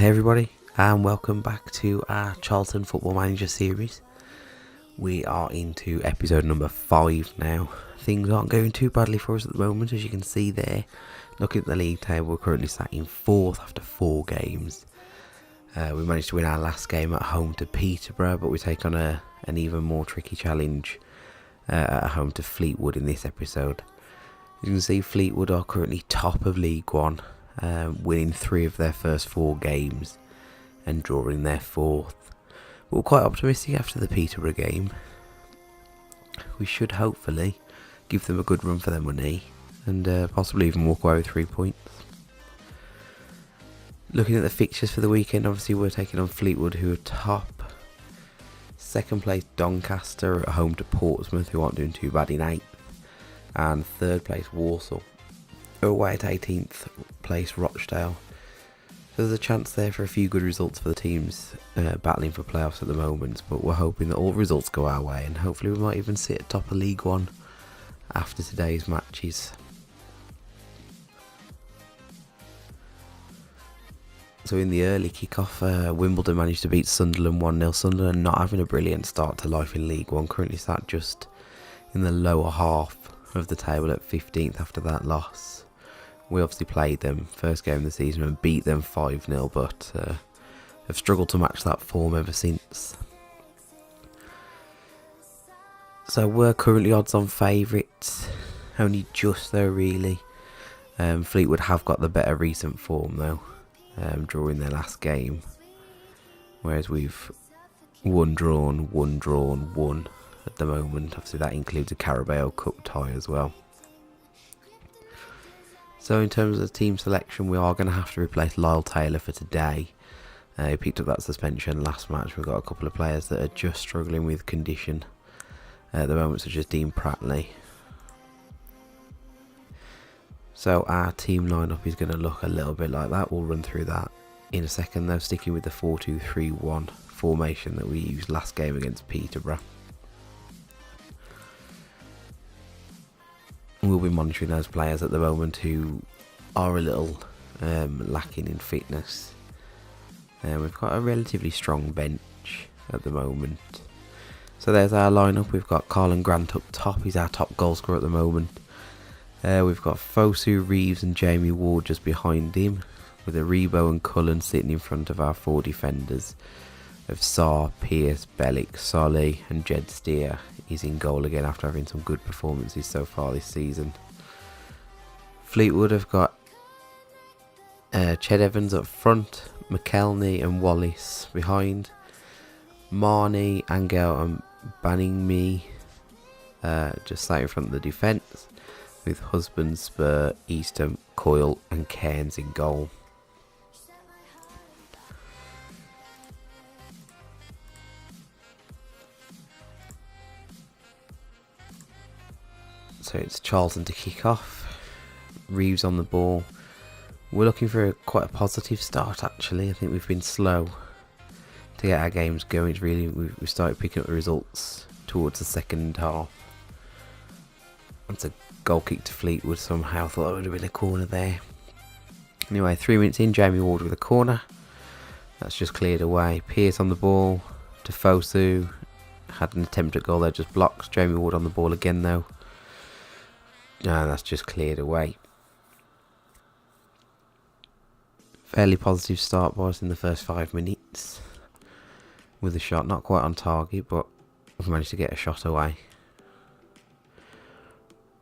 Hey everybody, and welcome back to our Charlton Football Manager series. We are into episode number 5 now. Things aren't going too badly for us at the moment, as you can see there. Looking at the league table, we're currently sat in 4th after 4 games. We managed to win our last game at home to Peterborough, but we take on an even more tricky challenge at home to Fleetwood in this episode. As you can see, Fleetwood are currently top of League 1. Winning 3 of their first 4 games and drawing their 4th. But we're quite optimistic after the Peterborough game. We should hopefully give them a good run for their money and possibly even walk away with 3 points. Looking at the fixtures for the weekend, obviously we're taking on Fleetwood, who are top. 2nd place Doncaster at home to Portsmouth, who aren't doing too bad in 8th. And 3rd place Walsall away at 18th place Rochdale. So there's a chance there for a few good results for the teams battling for playoffs at the moment, but we're hoping that all results go our way and hopefully we might even sit at top of League 1 after today's matches. So in the early kick-off, Wimbledon managed to beat Sunderland 1-0. Sunderland not having a brilliant start to life in League 1, currently sat just in the lower half of the table at 15th after that loss. We obviously played them first game of the season and beat them 5-0, but have struggled to match that form ever since. So we're currently odds on favourites, only just though really. Fleetwood have got the better recent form though, drawing their last game, whereas we've won at the moment. Obviously that includes a Carabao Cup tie as well. So in terms of the team selection, we are going to have to replace Lyle Taylor for today. He picked up that suspension last match. We've got a couple of players that are just struggling with condition at the moment, such as Dean Pratley. So our team lineup is going to look a little bit like that. We'll run through that in a second though, sticking with the 4-2-3-1 formation that we used last game against Peterborough. We'll be monitoring those players at the moment who are a little lacking in fitness. We've got a relatively strong bench at the moment. So there's our lineup. We've got Colin Grant up top. He's our top goal scorer at the moment. We've got Fosu, Reeves and Jamie Ward just behind him, with Aribo and Cullen sitting in front of our 4 defenders of Sarr, Pearce, Bellick, Solly and Jed Steer. He's in goal again after having some good performances so far this season. Fleetwood have got Ched Evans up front, McKelney and Wallace behind, Marnie, Angel and Banningme just sat in front of the defence, with Husband, Spur, Eastham, Coyle and Cairns in goal. So it's Charlton to kick off. Reeves on the ball. We're looking for quite a positive start actually. I think we've been slow to get our games going. It's really we started picking up the results towards the second half. That's a goal kick to Fleetwood somehow. I thought that would have been a corner there. Anyway, 3 minutes in, Jamie Ward with a corner. That's just cleared away. Pearce on the ball to Fosu. Had an attempt at goal there, just blocks. Jamie Ward on the ball again though. And that's just cleared away. Fairly positive start by us in the first 5 minutes. With a shot, not quite on target, but we've managed to get a shot away.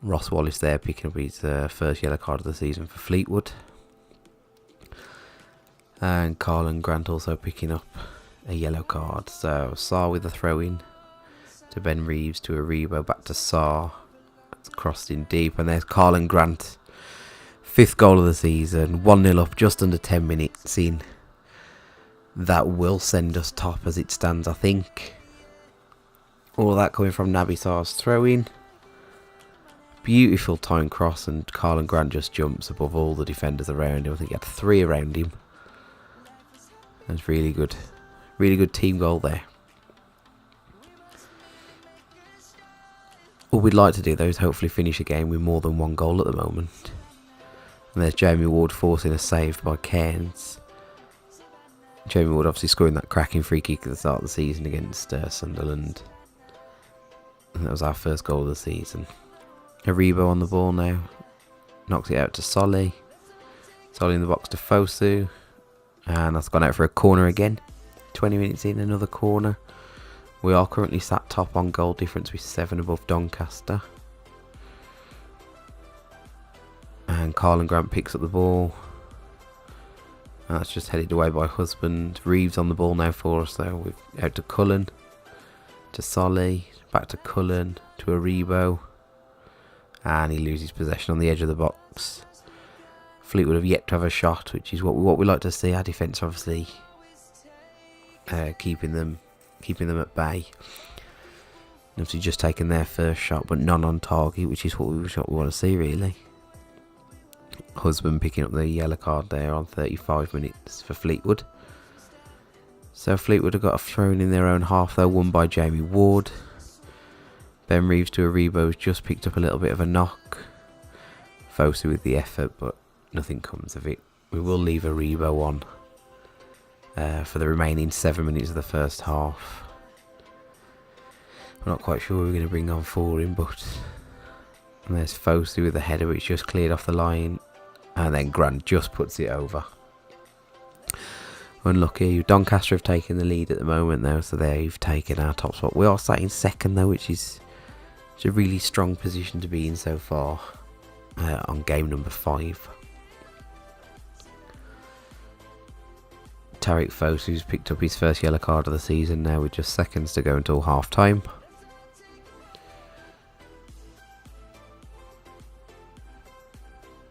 Ross Wallace there picking up his first yellow card of the season for Fleetwood. And Colin Grant also picking up a yellow card. So Sarr with a throw in to Ben Reeves, to Aribo, back to Sarr. Crossed in deep, and there's Colin Grant, 5th goal of the season, 1-0 up just under 10 minutes in. That will send us top as it stands, I think. All that coming from Naby Sarr's throw in. Beautiful time cross, and Colin Grant just jumps above all the defenders around him. I think he had 3 around him. That's really good team goal there. What we'd like to do though is hopefully finish a game with more than 1 goal at the moment. And there's Jamie Ward forcing a save by Cairns. Jamie Ward obviously scoring that cracking free kick at the start of the season against Sunderland. And that was our first goal of the season. Aribo on the ball now. Knocks it out to Solly. Solly in the box to Fosu. And that's gone out for a corner again. 20 minutes in, another corner. We are currently sat top on goal difference with 7 above Doncaster. And Carl Grant picks up the ball. And that's just headed away by Husband. Reeves on the ball now for us though. We've out to Cullen. To Solly. Back to Cullen. To Aribo. And he loses possession on the edge of the box. Fleetwood have yet to have a shot, which is what we like to see. Our defence obviously keeping them at bay. Obviously just taken their first shot, but none on target, which is what we want to see really. Husband picking up the yellow card there on 35 minutes for Fleetwood. So Fleetwood have got a thrown in their own half though, won by Jamie Ward. Ben Reeves to Aribo has just picked up a little bit of a knock. Fosu with the effort, but nothing comes of it. We will leave Aribo on for the remaining 7 minutes of the first half. We're not quite sure we're going to bring on for him, but and there's Fosu with the header which just cleared off the line, and then Grant just puts it over. Unlucky. Doncaster have taken the lead at the moment though, so they've taken our top spot. We are sat in second though, which is a really strong position to be in so far on game number 5. Tariq Fosu's picked up his first yellow card of the season now with just seconds to go until half time.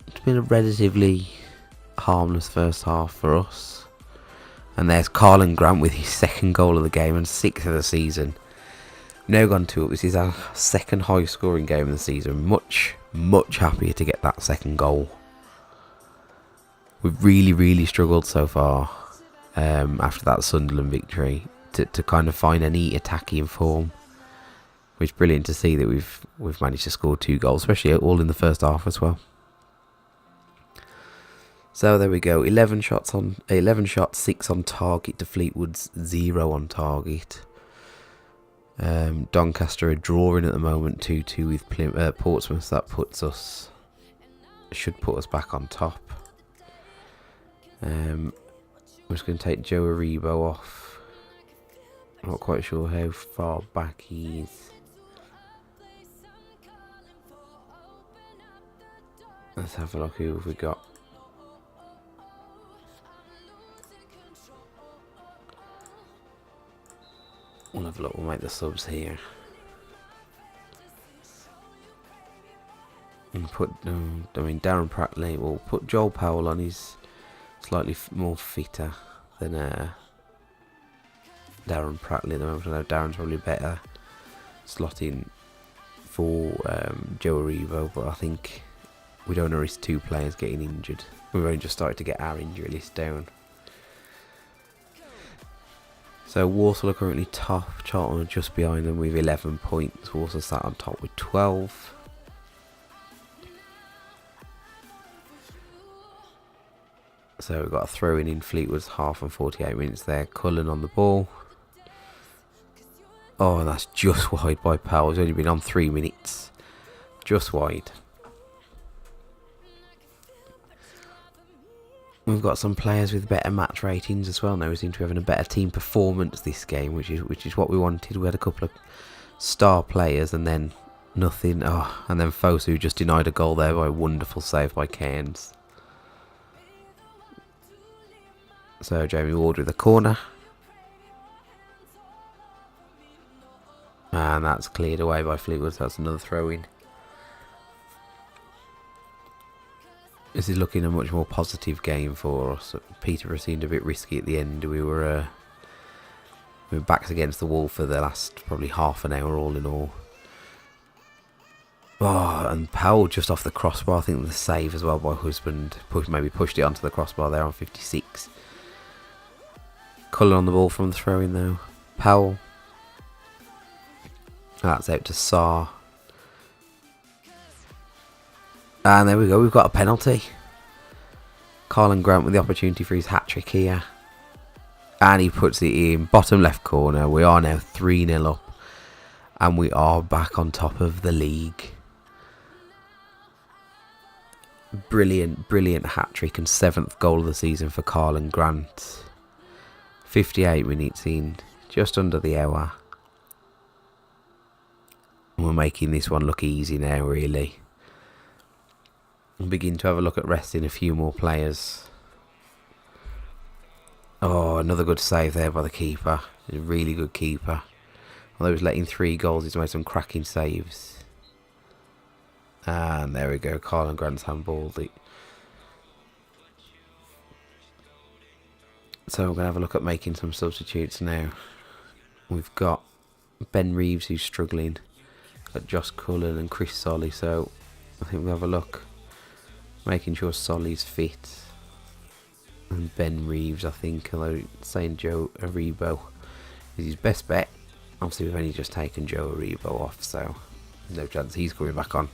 It's been a relatively harmless first half for us. And there's Carl Grant with his second goal of the game and 6th of the season. Now gone 2 up. This is our second high scoring game of the season. Much happier to get that second goal. We've really struggled so far after that Sunderland victory to kind of find any attacking form. Which is brilliant to see that we've managed to score 2 goals, especially all in the first half as well. So there we go, 11 shots, 6 on target to Fleetwood's 0 on target. Doncaster are drawing at the moment 2-2 with Portsmouth. So that should put us back on top. I'm just going to take Joe Aribo off. Not quite sure how far back he is. Let's have a look who have we got. We'll have a look, we'll make the subs here. And put, Darren Prattley, we'll put Joel Powell on, he's slightly more fitter than Darren Prattley at the moment. I know Darren's probably better slotting for Joe Aribo, but I think we don't want to risk 2 players getting injured. We've only just started to get our injury list down. So Walsall are currently top, Charlton are just behind them with 11 points. Walsall sat on top with 12. So we've got a throw in Fleetwood's half and 48 minutes there. Cullen on the ball. Oh, and that's just wide by Powell. He's only been on 3 minutes. Just wide. We've got some players with better match ratings as well now. We seem to be having a better team performance this game, which is what we wanted. We had a couple of star players and then nothing. Oh, and then Fosu just denied a goal there by a wonderful save by Cairns. So Jamie Ward with a corner. And that's cleared away by Fleetwood. So that's another throw in. This is looking a much more positive game for us. Peterborough seemed a bit risky at the end. We were backs against the wall for the last probably half an hour all in all. Oh, and Powell just off the crossbar. I think the save as well by Husband maybe pushed it onto the crossbar there on 56. Cullen on the ball from the throw-in though. Powell. That's out to Sarr. And there we go, we've got a penalty. Carl Grant with the opportunity for his hat-trick here. And he puts it in bottom left corner. We are now 3-0 up. And we are back on top of the league. Brilliant, brilliant hat-trick and 7th goal of the season for Carl Grant. 58 minutes in, just under the hour. And we're making this one look easy now, really. We'll begin to have a look at resting a few more players. Oh, another good save there by the keeper. He's a really good keeper. Although he's letting 3 goals, he's made some cracking saves. And there we go, Carl Grant's handballed it. So we're going to have a look at making some substitutes now. We've got Ben Reeves, who's struggling. Got Josh Cullen and Chris Solly, so I think we'll have a look. Making sure Solly's fit. And Ben Reeves, I think, although saying Joe Aribo is his best bet. Obviously we've only just taken Joe Aribo off, so no chance he's coming back on.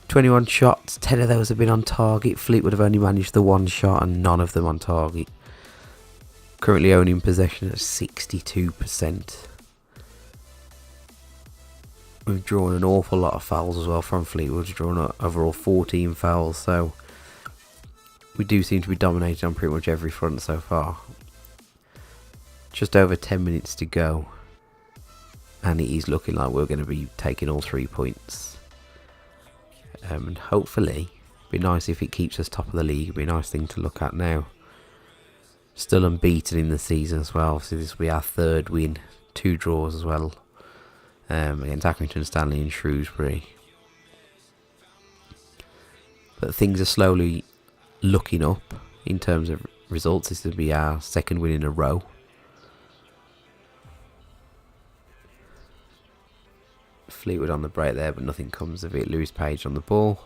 21 shots, 10 of those have been on target. Fleetwood have only managed the 1 shot and none of them on target. Currently owning possession at 62%. We've drawn an awful lot of fouls as well from Fleetwood. We've drawn overall 14 fouls, so we do seem to be dominating on pretty much every front so far. Just over 10 minutes to go. And it is looking like we're going to be taking all 3 points. And hopefully, it'd be nice if it keeps us top of the league. It'd be a nice thing to look at now. Still unbeaten in the season as well. So this will be our 3rd win. 2 draws as well. Against Accrington, Stanley and Shrewsbury. But things are slowly looking up in terms of results. This will be our 2nd win in a row. Fleetwood on the break there, but nothing comes of it. Lewis Page on the ball.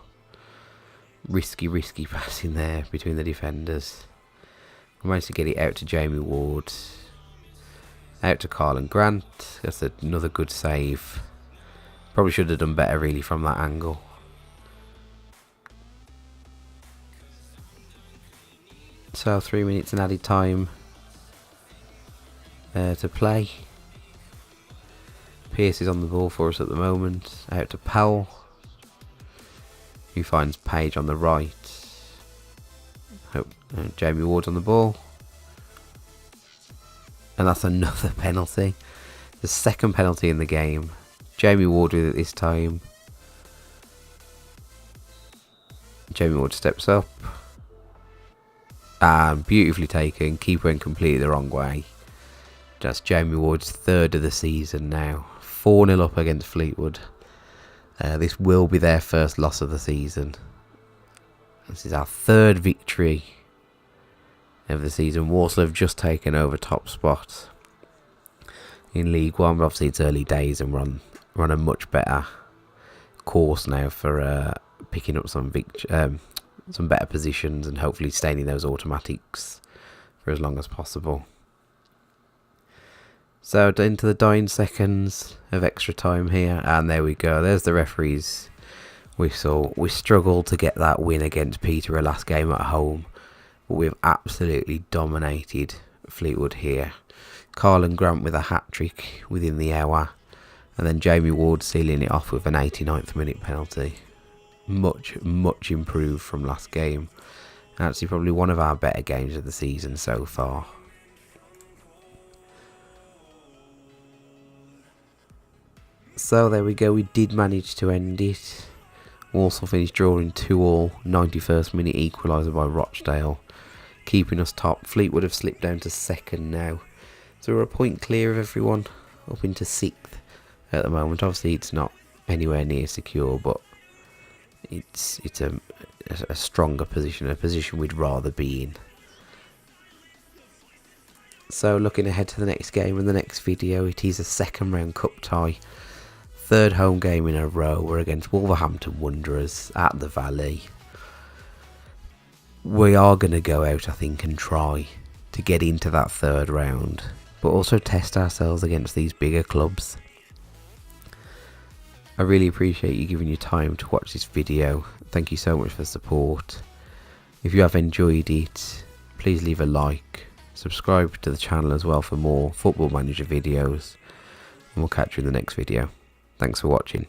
Risky passing there between the defenders. We managed to get it out to Jamie Ward. Out to Carl Grant. That's another good save. Probably should have done better really from that angle. So 3 minutes and added time to play. Pearce is on the ball for us at the moment. Out to Powell, who finds Page on the right. Jamie Ward's on the ball. And that's another penalty. The 2nd penalty in the game. Jamie Ward with it this time. Jamie Ward steps up. And beautifully taken. Keeper went completely the wrong way. That's Jamie Ward's 3rd of the season now. 4-0 up against Fleetwood. This will be their 1st loss of the season. This is our 3rd victory of the season. Walsall have just taken over top spot in League One, but obviously it's early days and we're on a much better course now for picking up some better positions and hopefully staying in those automatics for as long as possible. So into the dying seconds of extra time here, and there we go. There's the referee's whistle. We struggled to get that win against Peterborough last game at home, but we've absolutely dominated Fleetwood here. Carl Grant with a hat-trick within the hour, and then Jamie Ward sealing it off with an 89th minute penalty. Much improved from last game. Actually probably one of our better games of the season so far. So there we go, we did manage to end it. Walsall finished drawing 2-2, 91st minute equaliser by Rochdale, keeping us top. Fleetwood have slipped down to 2nd now. So we're a point clear of everyone, up into 6th at the moment. Obviously it's not anywhere near secure, but it's a stronger position, a position we'd rather be in. So looking ahead to the next game and the next video, it is a 2nd round cup tie. 3rd home game in a row. We're against Wolverhampton Wanderers at the Valley. We are going to go out, I think, and try to get into that 3rd round, but also test ourselves against these bigger clubs. I really appreciate you giving your time to watch this video. Thank you so much for the support. If you have enjoyed it, please leave a like, Subscribe to the channel as well for more Football Manager videos. And we'll catch you in the next video. Thanks for watching.